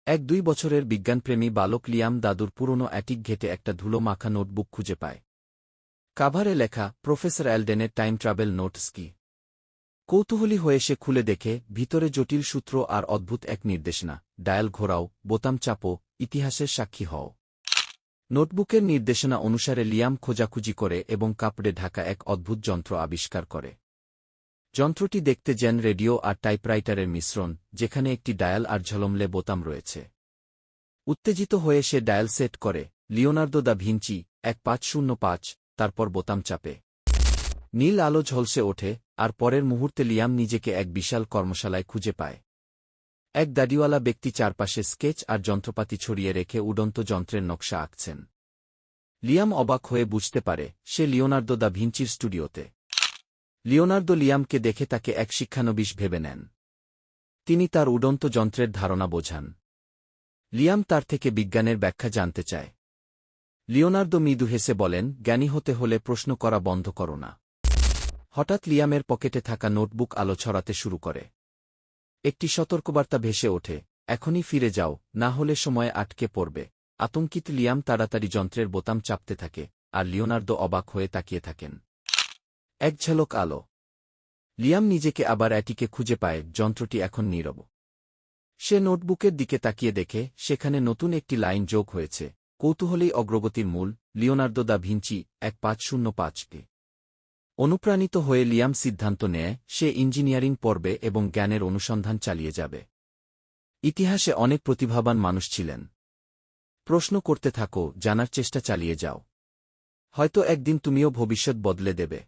2 বছরের বিজ্ঞানপ্রেমী বালক লিয়াম দাদুর পুরনো অ্যাটিক ঘেটে একটা ধুলো মাখা নোটবুক খুঁজে পায়। কাভারে লেখা প্রফেসর অ্যালডেনের টাইম ট্রাভেল নোটস কি। কৌতূহলী হয়ে সে খুলে দেখে ভিতরে জটিল সূত্র আর অদ্ভুত এক নির্দেশনা, ডায়াল ঘোরাও, বোতাম চাপো, ইতিহাসের সাক্ষী হও। নোটবুকের নির্দেশনা অনুসারে লিয়াম খোঁজাখুঁজি করে এবং কাপড়ে ঢাকা এক অদ্ভুত যন্ত্র আবিষ্কার করে। যন্ত্রটি দেখতে যেন রেডিও আর টাইপরাইটারের মিশ্রণ, যেখানে একটি ডায়াল আর ঝলমলে বোতাম রয়েছে। উত্তেজিত হয়ে সে ডায়াল সেট করে লিওনার্দো দা ভিঞ্চি 1505, তারপর বোতাম চাপে। নীল আলো ঝলসে ওঠে, আর পরের মুহূর্তে লিয়াম নিজেকে এক বিশাল কর্মশালায় খুঁজে পায়। এক দাড়িওয়ালা ব্যক্তি চারপাশে স্কেচ আর যন্ত্রপাতি ছড়িয়ে রেখে উড়ন্ত যন্ত্রের নকশা আঁকছেন। লিয়াম অবাক হয়ে বুঝতে পারে সে লিওনার্দো দা ভিঞ্চির স্টুডিওতে। লিওনার্দো লিয়ামকে দেখে তাকে এক শিক্ষানবিশ ভেবে নেন। তিনি তার উড়ন্ত যন্ত্রের ধারণা বোঝান। লিয়াম তার থেকে বিজ্ঞানের ব্যাখ্যা জানতে চায়। লিওনার্দো মৃদু হেসে বলেন, জ্ঞানী হতে হলে প্রশ্ন করা বন্ধ করো না। হঠাৎ লিয়ামের পকেটে থাকা নোটবুক আলো ছড়াতে শুরু করে। একটি সতর্কবার্তা ভেসে ওঠে, এখনই ফিরে যাও, না হলে সময়ে আটকে পড়বে। আতঙ্কিত লিয়াম তাড়াতাড়ি যন্ত্রের বোতাম চাপতে থাকে, আর লিওনার্দো অবাক হয়ে তাকিয়ে থাকেন। এক ঝলক আলো। লিয়াম নিজেকে আবার অ্যাটিকে খুঁজে পায়, যন্ত্রটি এখন নীরব। সে নোটবুকের দিকে তাকিয়ে দেখে সেখানে নতুন একটি লাইন যোগ হয়েছে, কৌতূহলী অগ্রগতির মূল, লিওনার্দো দা ভিঞ্চি 1505। অনুপ্রাণিত হয়ে লিয়াম সিদ্ধান্ত নেয় সে ইঞ্জিনিয়ারিং পড়বে এবং জ্ঞানের অনুসন্ধান চালিয়ে যাবে। ইতিহাসে অনেক প্রতিভাবান মানুষ ছিলেন। প্রশ্ন করতে থাকো, জানার চেষ্টা চালিয়ে যাও। হয়তো একদিন তুমিও ভবিষ্যৎ বদলে দেবে।